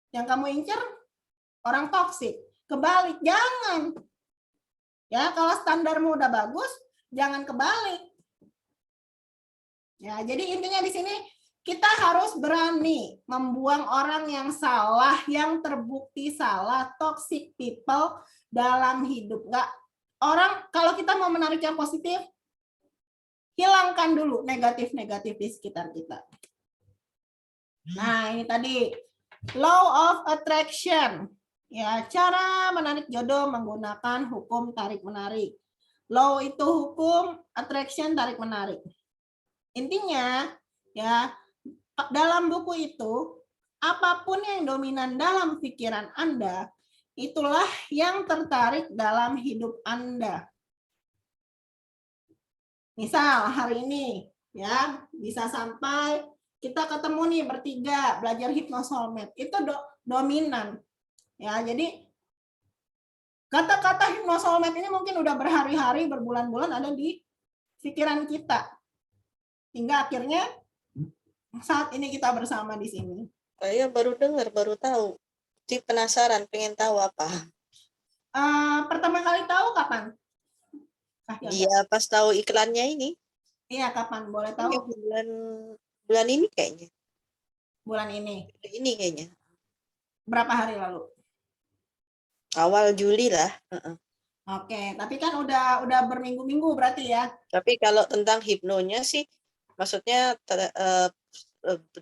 [SPEAKER 1] Yang kamu incer orang toksik. Kebalik, jangan. Ya, kalau standarmu udah bagus, jangan kebalik. Ya, jadi intinya di sini kita harus berani membuang orang yang salah, yang terbukti salah, toxic people dalam hidup. Enggak, orang kalau kita mau menarik yang positif, hilangkan dulu negatif-negatif di sekitar kita. Nah, ini tadi law of attraction. Ya, cara menarik jodoh menggunakan hukum tarik-menarik. Law itu hukum, attraction tarik-menarik. Intinya, ya, dalam buku itu, apapun yang dominan dalam pikiran Anda, itulah yang tertarik dalam hidup Anda. Misal hari ini, ya, bisa sampai kita ketemu nih bertiga belajar hypnosoulmate, itu dominan. Ya, jadi kata-kata hypnosoulmate ini mungkin udah berhari-hari, berbulan-bulan ada di pikiran kita. Hingga akhirnya saat ini kita bersama di sini.
[SPEAKER 2] Saya baru dengar, baru tahu. Jadi penasaran, pengen tahu apa.
[SPEAKER 1] Pertama kali tahu kapan?
[SPEAKER 2] Iya, pas tahu iklannya ini.
[SPEAKER 1] Iya, kapan? Boleh tahu?
[SPEAKER 2] Ya, bulan ini kayaknya.
[SPEAKER 1] Bulan ini.
[SPEAKER 2] Ini kayaknya.
[SPEAKER 1] Berapa hari lalu?
[SPEAKER 2] Awal Juli lah.
[SPEAKER 1] Oke, tapi kan udah berminggu-minggu berarti ya.
[SPEAKER 2] Tapi kalau tentang hipnonya sih, maksudnya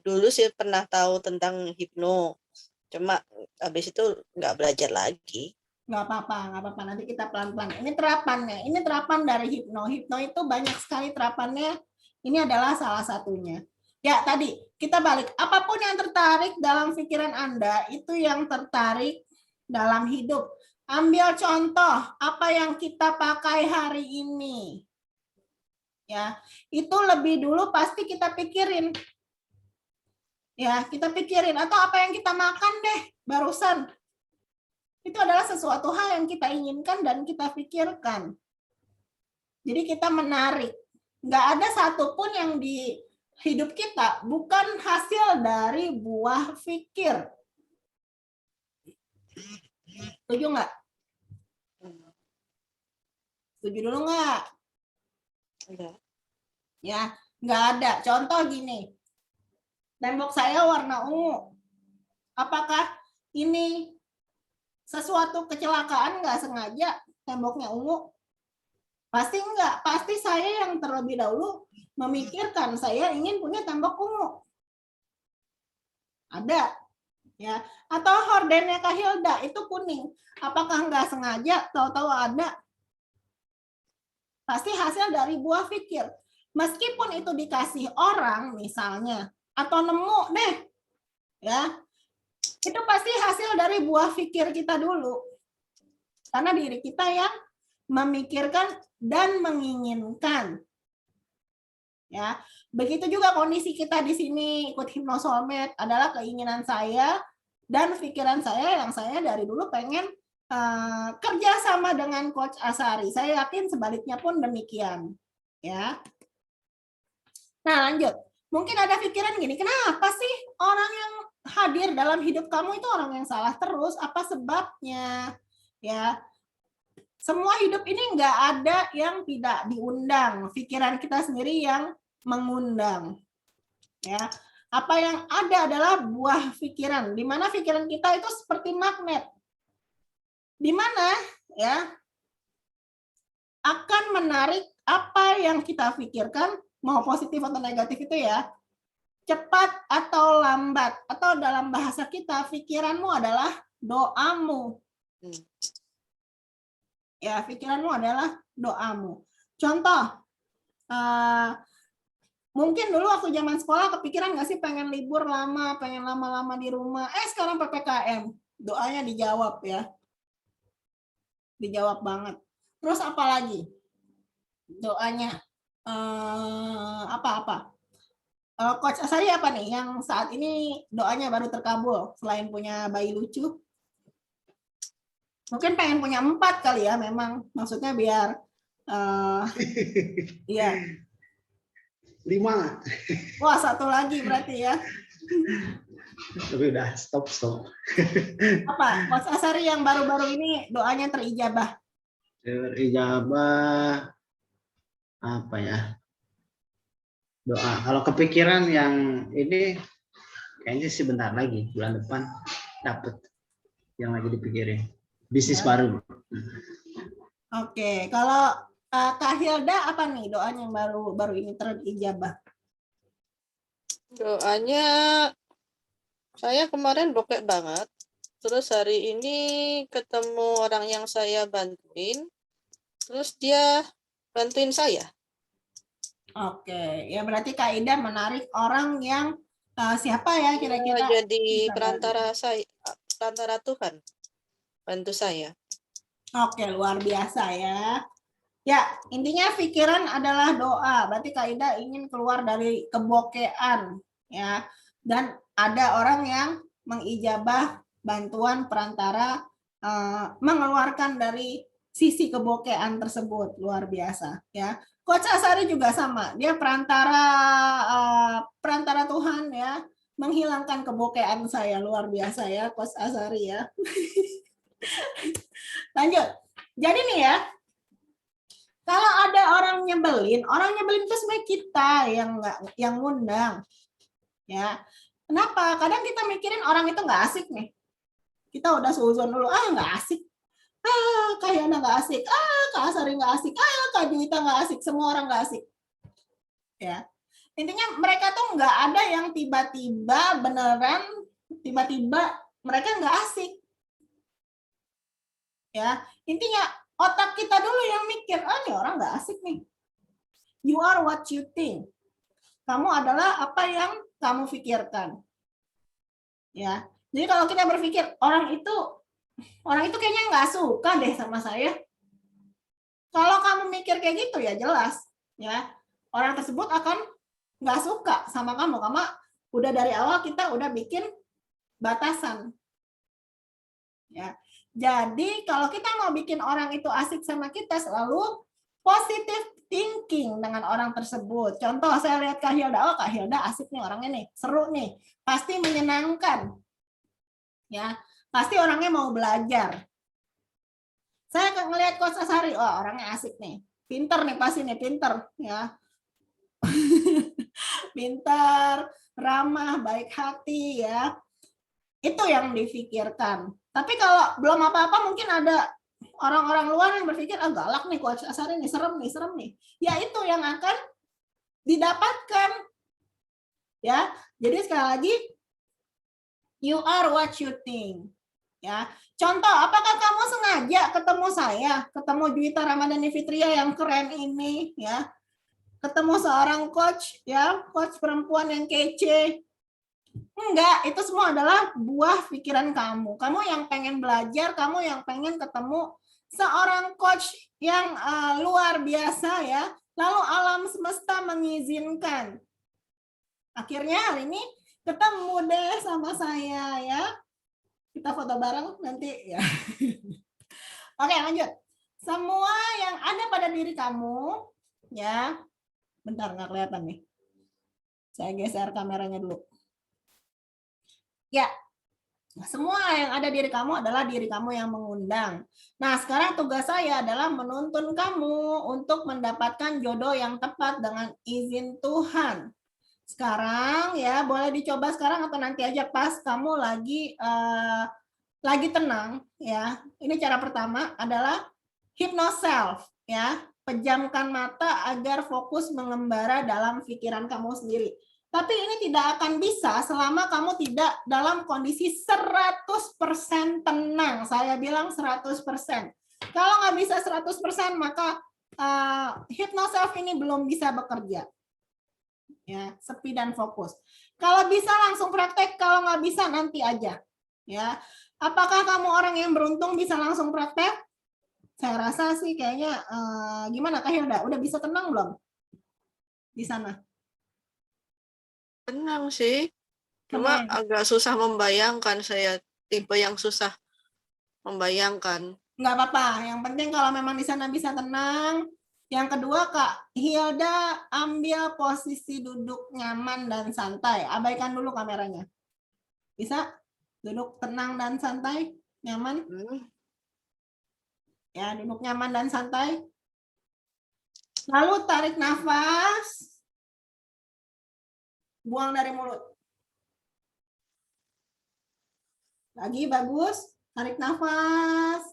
[SPEAKER 2] dulu sih pernah tahu tentang hipno. Cuma habis itu nggak belajar lagi.
[SPEAKER 1] Nggak apa-apa. Nanti kita pelan-pelan. Ini terapannya. Ini terapan dari hipno. Hipno itu banyak sekali terapannya. Ini adalah salah satunya. Ya, tadi kita balik. Apapun yang tertarik dalam pikiran Anda, itu yang tertarik dalam hidup. Ambil contoh, apa yang kita pakai hari ini. Ya, itu lebih dulu pasti kita pikirin. Ya, kita pikirin. Atau apa yang kita makan deh, barusan. Itu adalah sesuatu hal yang kita inginkan dan kita pikirkan. Jadi kita menarik. Nggak ada satupun yang di hidup kita bukan hasil dari buah pikir. Setuju nggak? Setuju dulu nggak?
[SPEAKER 2] Enggak.
[SPEAKER 1] Ya, nggak ada. Contoh gini. Tembok saya warna ungu. Apakah ini sesuatu kecelakaan nggak sengaja temboknya ungu? Pasti enggak. Pasti saya yang terlebih dahulu memikirkan saya ingin punya tembok ungu. Ada. Ya. Atau hordennya Kak Hilda itu kuning. Apakah nggak sengaja tahu-tahu ada? Pasti hasil dari buah pikir. Meskipun itu dikasih orang misalnya, atau nemu deh. Ya. Itu pasti hasil dari buah pikir kita dulu. Karena diri kita yang memikirkan dan menginginkan. Ya, begitu juga kondisi kita di sini ikut Hypnosoulmate adalah keinginan saya dan pikiran saya yang saya dari dulu pengen kerja sama dengan Coach Asari. Saya yakin sebaliknya pun demikian. Ya. Nah, lanjut. Mungkin ada pikiran gini, kenapa sih orang yang hadir dalam hidup kamu itu orang yang salah terus? Apa sebabnya? Ya. Semua hidup ini nggak ada yang tidak diundang. Pikiran kita sendiri yang mengundang. Ya. Apa yang ada adalah buah pikiran. Di mana pikiran kita itu seperti magnet. Di mana ya akan menarik apa yang kita pikirkan, mau positif atau negatif itu ya, cepat atau lambat, atau dalam bahasa kita pikiranmu adalah doamu. Ya, pikiranmu adalah doamu. Contoh, mungkin dulu waktu zaman sekolah kepikiran nggak sih pengen libur lama, pengen lama-lama di rumah. Sekarang PPKM, doanya dijawab ya. Dijawab banget. Terus apa lagi? Doanya apa-apa? Coach Asari apa nih yang saat ini doanya baru terkabul selain punya bayi lucu? Mungkin pengen punya 4 kali ya, memang maksudnya biar iya.
[SPEAKER 3] 5.
[SPEAKER 1] Wah, 1 lagi berarti ya.
[SPEAKER 3] Tapi udah stop.
[SPEAKER 1] Apa? Coach Asari yang baru-baru ini doanya terijabah.
[SPEAKER 3] Terijabah apa ya? Doa. Kalau kepikiran yang ini kayaknya sih bentar lagi, bulan depan dapet yang lagi dipikirin. Bisnis baru.
[SPEAKER 1] Oke, kalau Kak Hilda apa nih doanya yang baru ini terijabah?
[SPEAKER 2] Doanya saya kemarin bokek banget. Terus hari ini ketemu orang yang saya bantuin. Terus dia bantuin saya.
[SPEAKER 1] Oke, ya berarti Kak Ida menarik orang yang siapa ya kira-kira?
[SPEAKER 2] Jadi perantara saya, perantara Tuhan. Bantu saya.
[SPEAKER 1] Oke, luar biasa ya. Ya, intinya pikiran adalah doa. Berarti Kak Ida ingin keluar dari kebokean ya. Dan ada orang yang mengijabah bantuan perantara mengeluarkan dari sisi kebokean tersebut. Luar biasa ya. Coach Asari juga sama. Dia perantara Tuhan ya, menghilangkan kebokean saya. Luar biasa ya Coach Asari ya. Lanjut. Jadi nih ya, kalau ada orang nyebelin itu sebenarnya kita yang ngundang. Ya. Kenapa? Kadang kita mikirin orang itu nggak asik nih. Kita udah suzon dulu, nggak asik. Kak Yana nggak asik. Kak Asari nggak asik. Kak Juwita nggak asik. Semua orang nggak asik. Ya. Intinya mereka tuh nggak ada yang tiba-tiba beneran, tiba-tiba mereka nggak asik. Ya, intinya otak kita dulu yang mikir, ini orang nggak asik nih. You are what you think. Kamu adalah apa yang kamu pikirkan. Ya, jadi kalau kita berpikir orang itu kayaknya nggak suka deh sama saya. Kalau kamu mikir kayak gitu ya jelas, ya orang tersebut akan nggak suka sama kamu. Karena udah dari awal kita udah bikin batasan. Ya. Jadi kalau kita mau bikin orang itu asik sama kita, selalu positive thinking dengan orang tersebut. Contoh saya lihat Kak Hilda, Kak Hilda asik nih orangnya nih, seru nih, pasti menyenangkan. Ya, pasti orangnya mau belajar. Saya ngelihat Coach Asari, orangnya asik nih, pinter nih pasti nih, pinter ya. Pintar, ramah, baik hati ya. Itu yang difikirkan. Tapi kalau belum apa-apa mungkin ada orang-orang luar yang berpikir galak nih Coach Asari nih, serem nih. Ya itu yang akan didapatkan. Ya. Jadi sekali lagi you are what you think. Ya. Contoh, apakah kamu sengaja ketemu saya, ketemu Juwita Ramadhani Fitria yang keren ini ya. Ketemu seorang coach ya, coach perempuan yang kece. Enggak, itu semua adalah buah pikiran kamu. Kamu yang pengen belajar, kamu yang pengen ketemu seorang coach yang luar biasa ya. Lalu alam semesta mengizinkan. Akhirnya hari ini ketemu deh sama saya ya. Kita foto bareng nanti ya. Oke, lanjut. Semua yang ada pada diri kamu ya. Bentar, nggak kelihatan nih. Saya geser kameranya dulu. Ya, semua yang ada diri kamu adalah diri kamu yang mengundang. Nah, sekarang tugas saya adalah menuntun kamu untuk mendapatkan jodoh yang tepat dengan izin Tuhan. Sekarang ya, boleh dicoba sekarang atau nanti aja pas kamu lagi tenang ya. Ini cara pertama adalah hypnose self ya. Pejamkan mata agar fokus mengembara dalam pikiran kamu sendiri. Tapi ini tidak akan bisa selama kamu tidak dalam kondisi 100% tenang. Saya bilang 100%. Kalau nggak bisa 100%, maka hypnose self ini belum bisa bekerja. Ya, sepi dan fokus. Kalau bisa langsung praktek, kalau nggak bisa nanti aja. Ya, apakah kamu orang yang beruntung bisa langsung praktek? Saya rasa sih kayaknya gimana Kak Hilda? Udah bisa tenang belum di sana?
[SPEAKER 2] Tenang sih. Cuma
[SPEAKER 1] Tenang.
[SPEAKER 2] agak susah membayangkan, saya tipe yang susah membayangkan.
[SPEAKER 1] Nggak apa-apa. Yang penting kalau memang di sana bisa tenang. Yang kedua Kak Hilda ambil posisi duduk nyaman dan santai. Abaikan dulu kameranya. Bisa? Duduk tenang dan santai, nyaman. Ya, duduk nyaman dan santai. Lalu tarik nafas. Buang dari mulut. Lagi bagus. Tarik nafas.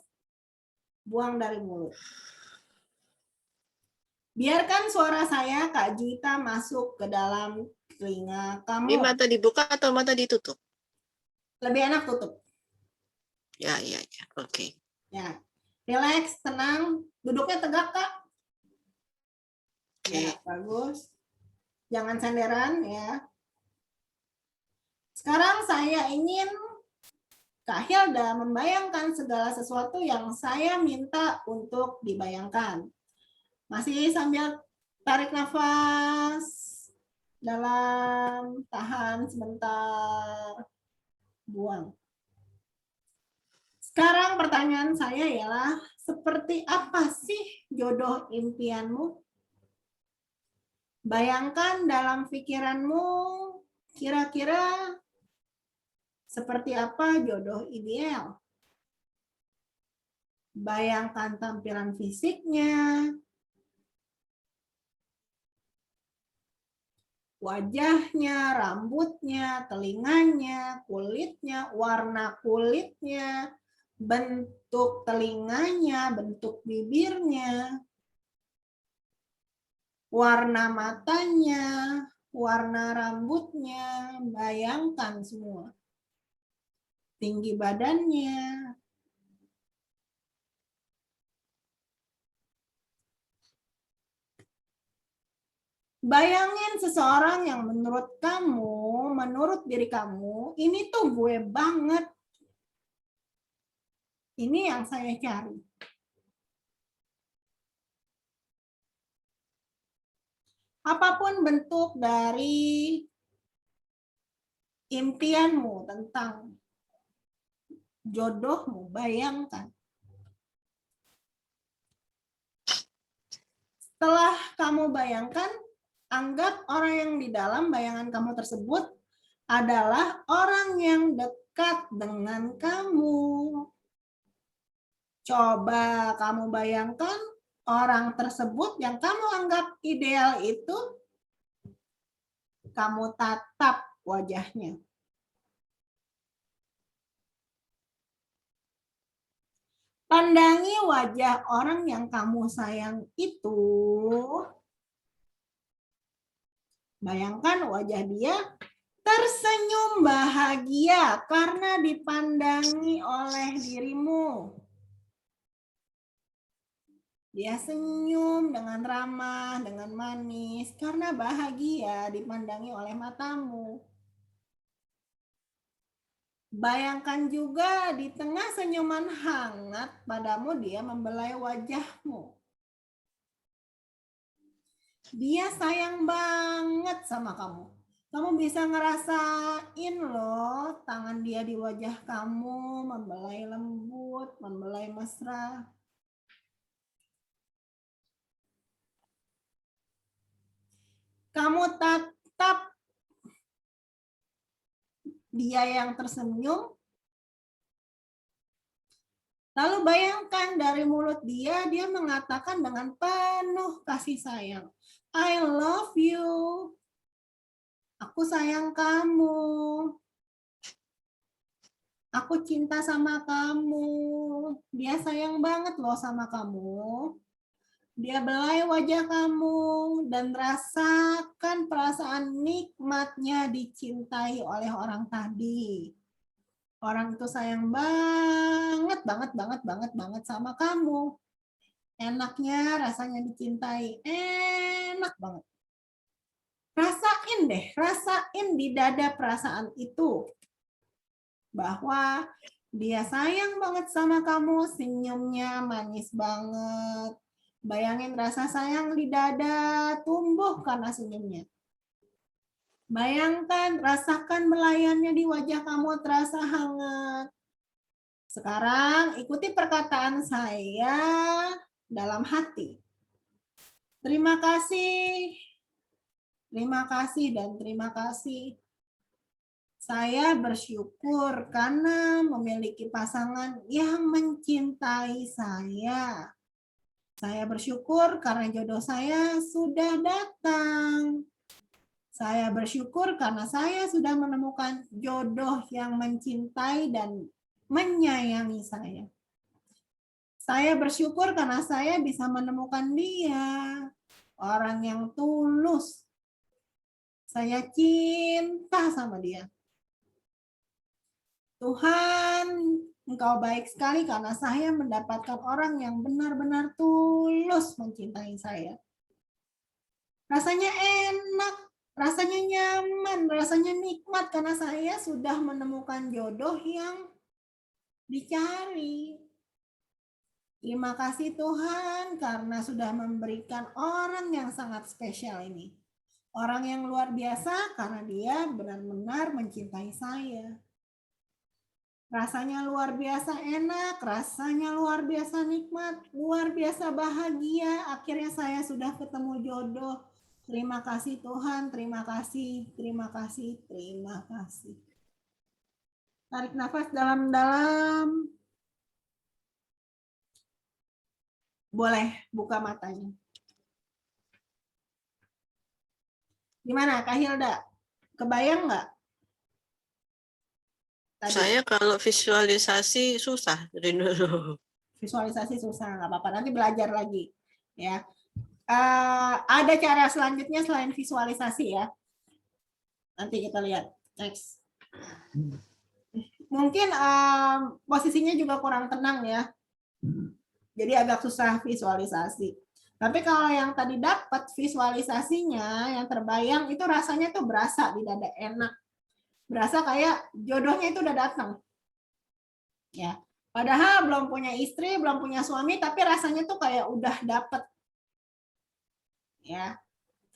[SPEAKER 1] Buang dari mulut. Biarkan suara saya, Kak Juita, masuk ke dalam telinga kamu.
[SPEAKER 2] Ini mata dibuka atau mata ditutup?
[SPEAKER 1] Lebih enak tutup.
[SPEAKER 2] Ya. Oke.
[SPEAKER 1] Ya. Relax, tenang. Duduknya tegak, Kak.
[SPEAKER 2] Oke.
[SPEAKER 1] Ya, bagus. Jangan senderan ya. Sekarang saya ingin Kak Hilda membayangkan segala sesuatu yang saya minta untuk dibayangkan. Masih sambil tarik nafas dalam, tahan sebentar, buang. Sekarang pertanyaan saya ialah, seperti apa sih jodoh impianmu? Bayangkan dalam pikiranmu, kira-kira seperti apa jodoh ideal? Bayangkan tampilan fisiknya, wajahnya, rambutnya, telinganya, kulitnya, warna kulitnya, bentuk telinganya, bentuk bibirnya, warna matanya, warna rambutnya, bayangkan semua. Tinggi badannya. Bayangin seseorang yang menurut kamu, menurut diri kamu, ini tuh gue banget. Ini yang saya cari. Apapun bentuk dari impianmu tentang jodohmu, bayangkan. Setelah kamu bayangkan, anggap orang yang di dalam bayangan kamu tersebut adalah orang yang dekat dengan kamu. Coba kamu bayangkan orang tersebut yang kamu anggap ideal itu, kamu tatap wajahnya. Pandangi wajah orang yang kamu sayang itu. Bayangkan wajah dia tersenyum bahagia karena dipandangi oleh dirimu. Dia senyum dengan ramah, dengan manis, karena bahagia dipandangi oleh matamu. Bayangkan juga di tengah senyuman hangat padamu, dia membelai wajahmu. Dia sayang banget sama kamu. Kamu bisa ngerasain loh tangan dia di wajah kamu, membelai lembut, membelai mesra. Kamu tatap dia yang tersenyum. Lalu bayangkan dari mulut dia mengatakan dengan penuh kasih sayang, I love you. Aku sayang kamu. Aku cinta sama kamu. Dia sayang banget loh sama kamu. Dia belai wajah kamu dan rasakan perasaan nikmatnya dicintai oleh orang tadi. Orang itu sayang banget sama kamu. Enaknya rasanya dicintai, enak banget. Rasain di dada perasaan itu. Bahwa dia sayang banget sama kamu, senyumnya manis banget. Bayangin rasa sayang di dada tumbuh karena senyumnya. Bayangkan, rasakan belayannya di wajah kamu terasa hangat. Sekarang ikuti perkataan saya dalam hati. Terima kasih. Terima kasih dan terima kasih. Saya bersyukur karena memiliki pasangan yang mencintai saya. Saya bersyukur karena jodoh saya sudah datang. Saya bersyukur karena saya sudah menemukan jodoh yang mencintai dan menyayangi saya. Saya bersyukur karena saya bisa menemukan dia, orang yang tulus. Saya cinta sama dia. Tuhan, Engkau baik sekali karena saya mendapatkan orang yang benar-benar tulus mencintai saya. Rasanya enak, rasanya nyaman, rasanya nikmat karena saya sudah menemukan jodoh yang dicari. Terima kasih Tuhan karena sudah memberikan orang yang sangat spesial ini. Orang yang luar biasa karena dia benar-benar mencintai saya. Rasanya luar biasa enak, rasanya luar biasa nikmat, luar biasa bahagia. Akhirnya saya sudah ketemu jodoh. Terima kasih Tuhan, terima kasih, terima kasih, terima kasih. Tarik nafas dalam-dalam. Boleh buka matanya. Gimana Kak Hilda? Kebayang nggak?
[SPEAKER 2] Saya kalau visualisasi susah dari dulu.
[SPEAKER 1] Visualisasi susah, nggak apa-apa. Nanti belajar lagi, ya. Ada cara selanjutnya selain visualisasi ya. Nanti kita lihat. Next. Mungkin posisinya juga kurang tenang ya. Jadi agak susah visualisasi. Tapi kalau yang tadi dapat visualisasinya, yang terbayang itu rasanya tuh berasa di dada enak. Berasa kayak jodohnya itu udah datang. Ya. Padahal belum punya istri, belum punya suami, tapi rasanya tuh kayak udah dapet. Ya.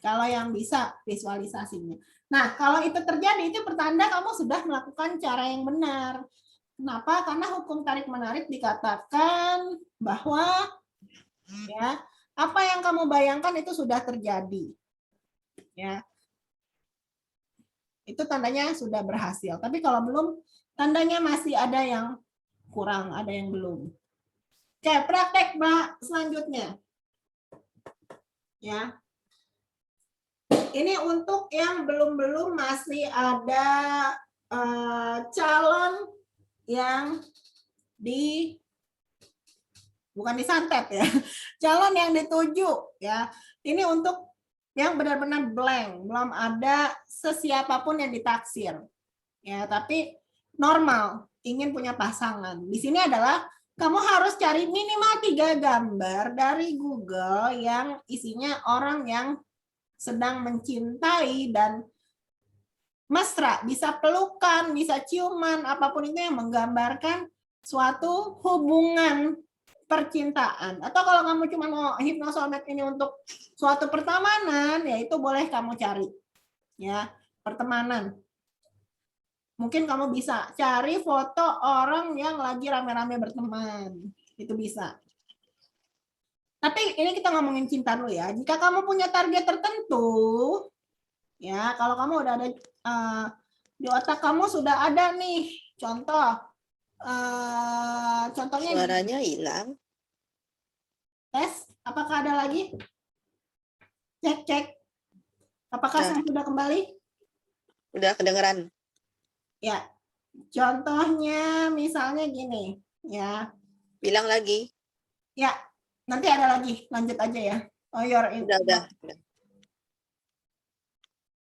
[SPEAKER 1] Kalau yang bisa visualisasinya. Nah, kalau itu terjadi, itu pertanda kamu sudah melakukan cara yang benar. Kenapa? Karena hukum tarik-menarik dikatakan bahwa ya, apa yang kamu bayangkan itu sudah terjadi. Ya. Itu tandanya sudah berhasil. Tapi kalau belum, tandanya masih ada yang kurang, ada yang belum. Oke, praktek selanjutnya. Ya. Ini untuk yang belum masih ada calon yang bukan disantet ya. Calon yang dituju ya. Ini untuk yang benar-benar blank, belum ada sesiapapun yang ditaksir. Ya, tapi normal, ingin punya pasangan. Di sini adalah kamu harus cari minimal 3 gambar dari Google yang isinya orang yang sedang mencintai dan mesra, bisa pelukan, bisa ciuman, apapun itu yang menggambarkan suatu hubungan percintaan. Atau kalau kamu cuma mau hipnosomet ini untuk suatu pertemanan, ya itu boleh kamu cari. Ya, pertemanan. Mungkin kamu bisa cari foto orang yang lagi rame-rame berteman. Itu bisa. Tapi ini kita ngomongin cinta dulu ya. Jika kamu punya target tertentu, ya kalau kamu udah ada di otak kamu sudah ada nih contoh. Contohnya
[SPEAKER 2] Suaranya hilang.
[SPEAKER 1] tes. Apakah ada lagi? Cek. Apakah saya sudah kembali?
[SPEAKER 2] Udah kedengeran.
[SPEAKER 1] Ya, contohnya misalnya gini, ya.
[SPEAKER 2] Bilang lagi.
[SPEAKER 1] Ya, nanti ada lagi, lanjut aja ya. Oh,
[SPEAKER 2] Udah.